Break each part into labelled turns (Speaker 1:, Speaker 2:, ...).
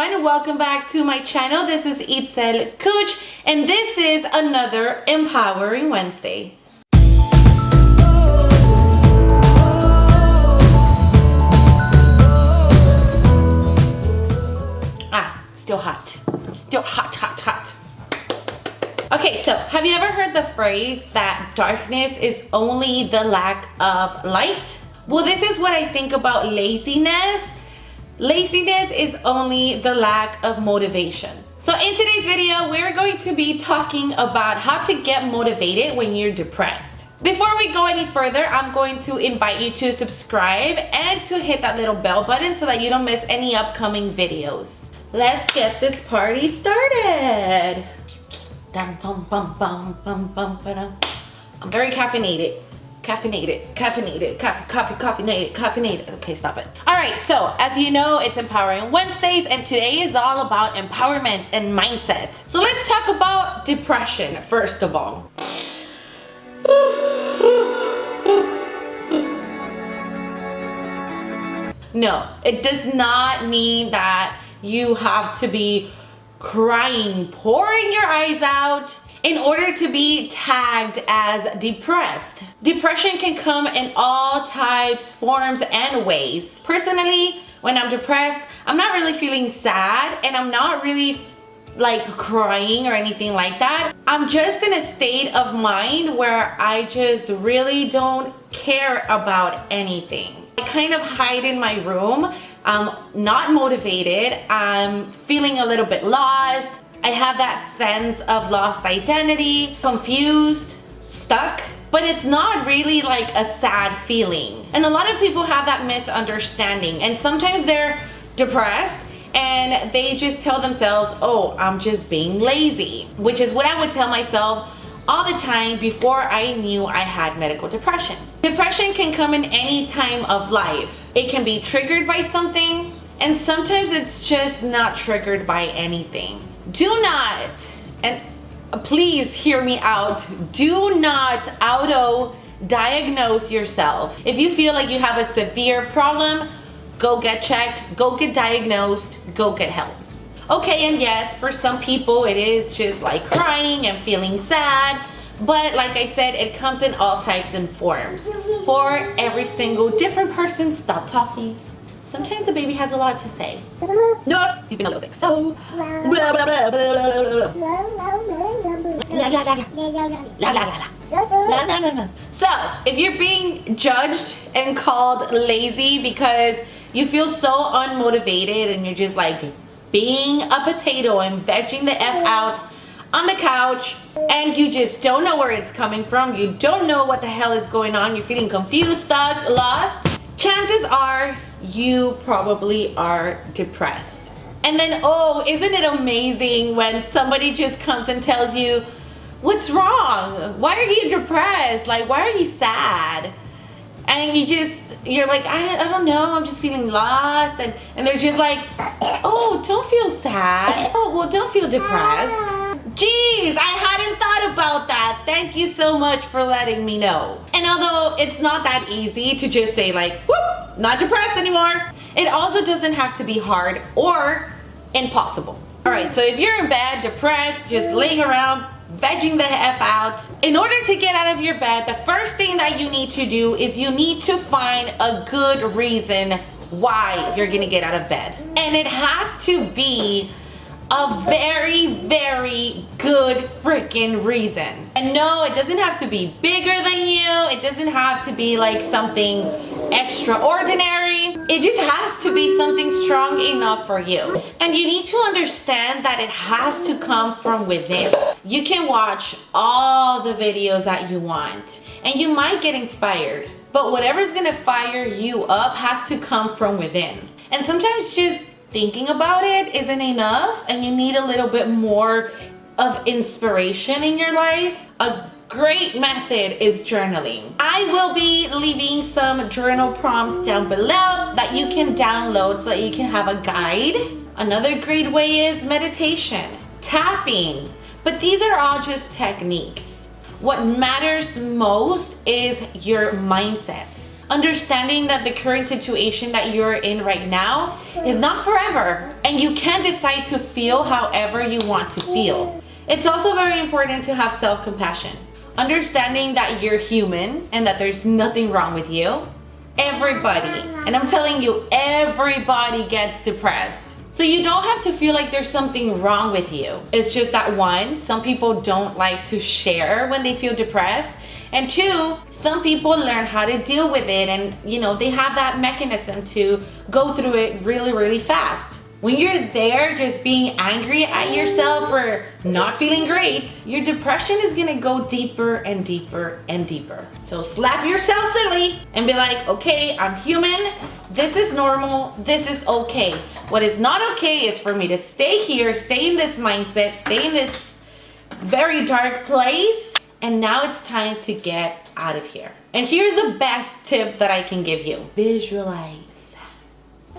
Speaker 1: everyone, welcome back to my channel. This is Itzel Coach and this is another Empowering Wednesday. Still hot. Okay, so have you ever heard the phrase that darkness is only the lack of light? Well, this is what I think about laziness. Laziness is only the lack of motivation. So in today's video, we're going to be talking about how to get motivated when you're depressed. Before we go any further, I'm going to invite you to subscribe and to hit that little bell button so that you don't miss any upcoming videos. Let's get this party started. I'm very caffeinated. Caffeinated. Okay, stop it. All right, so as you know, it's Empowering Wednesdays, and today is all about empowerment and mindset. So let's talk about depression first of all. No, it does not mean that you have to be crying, pouring your eyes out in order to be tagged as depressed. Depression can come in all types, forms, and ways. Personally, when I'm depressed, I'm not really feeling sad and I'm not really like crying or anything like that. I'm just in a state of mind where I just really don't care about anything. I kind of hide in my room. I'm not motivated. I'm feeling a little bit lost. I have that sense of lost identity, confused, stuck, but it's not really like a sad feeling. And a lot of people have that misunderstanding, and sometimes they're depressed and they just tell themselves, oh, I'm just being lazy, which is what I would tell myself all the time before I knew I had medical depression. Depression can come in any time of life. It can be triggered by something, and sometimes it's just not triggered by anything. Do not, and please hear me out, do not auto-diagnose yourself. If you feel like you have a severe problem, go get checked, go get diagnosed, go get help. Okay, and yes, for some people it is just like crying and feeling sad, but like I said, it comes in all types and forms. For every single different person, stop talking. Sometimes the baby has a lot to say. No, he's been a little sick, so. So, if you're being judged and called lazy because you feel so unmotivated and you're just like being a potato and vegging the F out on the couch and you just don't know where it's coming from, you don't know what the hell is going on, you're feeling confused, stuck, lost, chances are you probably are depressed. And then, oh, isn't it amazing when somebody just comes and tells you, what's wrong? Why are you depressed? Like, why are you sad? And you're like, I don't know, I'm just feeling lost. And they're just like, oh, don't feel sad. Oh, well, don't feel depressed. Jeez, I hadn't thought about that. Thank you so much for letting me know. And although it's not that easy to just say like, whoop, not depressed anymore, it also doesn't have to be hard or impossible. All right, so if you're in bed, depressed, just laying around, vegging the F out, in order to get out of your bed, the first thing that you need to do is you need to find a good reason why you're gonna get out of bed. And it has to be a very, very good freaking reason. And no, it doesn't have to be bigger than you. It doesn't have to be like something extraordinary. It just has to be something strong enough for you. And you need to understand that it has to come from within. You can watch all the videos that you want and you might get inspired, but whatever's gonna fire you up has to come from within. And sometimes just thinking about it isn't enough and you need a little bit more of inspiration in your life. A great method is journaling. I will be leaving some journal prompts down below that you can download so that you can have a guide. Another great way is meditation, tapping, but these are all just techniques. What matters most is your mindset. Understanding that the current situation that you're in right now is not forever, and you can decide to feel however you want to feel. It's also very important to have self-compassion. Understanding that you're human and that there's nothing wrong with you. Everybody, and I'm telling you, everybody gets depressed. So you don't have to feel like there's something wrong with you. It's just that one, some people don't like to share when they feel depressed. And two, some people learn how to deal with it, and they have that mechanism to go through it really, really fast. When you're there just being angry at yourself for not feeling great, your depression is gonna go deeper and deeper and deeper. So slap yourself silly and be like, okay, I'm human. This is normal. This is okay. What is not okay is for me to stay here, stay in this mindset, stay in this very dark place. And now it's time to get out of here. And here's the best tip that I can give you. Visualize.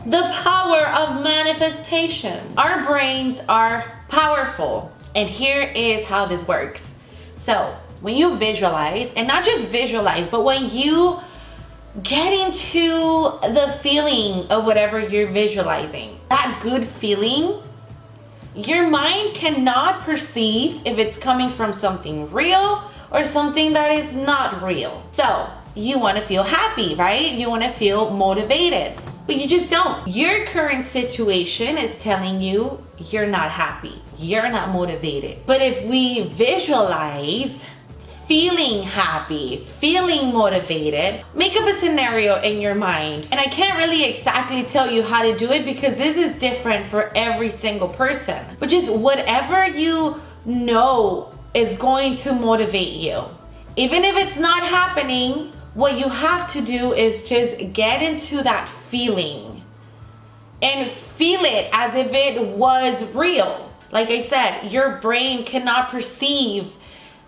Speaker 1: The power of manifestation. Our brains are powerful. And here is how this works. So when you visualize, and not just visualize, but when you get into the feeling of whatever you're visualizing, that good feeling, your mind cannot perceive if it's coming from something real or something that is not real. So you want to feel happy, right? You want to feel motivated, but you just don't. Your current situation is telling you you're not happy, you're not motivated. But if we visualize feeling happy, feeling motivated, make up a scenario in your mind. And I can't really exactly tell you how to do it because this is different for every single person. But just whatever you know is going to motivate you. Even if it's not happening, what you have to do is just get into that feeling and feel it as if it was real. Like I said, your brain cannot perceive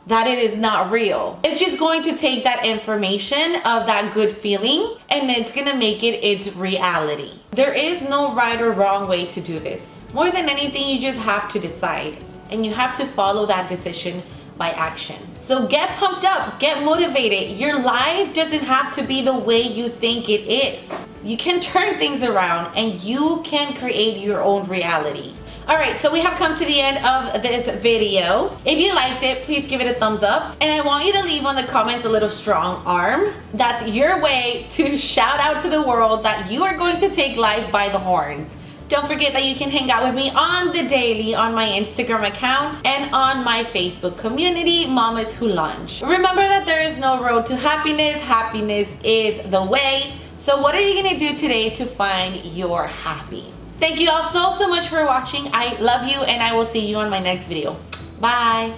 Speaker 1: that it is not real. It's just going to take that information of that good feeling and it's gonna make it its reality. There is no right or wrong way to do this. More than anything, you just have to decide, and you have to follow that decision by action. So get pumped up, get motivated. Your life doesn't have to be the way you think it is. You can turn things around and you can create your own reality. Alright, so we have come to the end of this video. If you liked it, please give it a thumbs up. And I want you to leave on the comments a little strong arm. That's your way to shout out to the world that you are going to take life by the horns. Don't forget that you can hang out with me on the daily on my Instagram account and on my Facebook community, Mamas Who Lunch. Remember that there is no road to happiness. Happiness is the way. So what are you going to do today to find your happy? Thank you all so much for watching. I love you, and I will see you on my next video. Bye.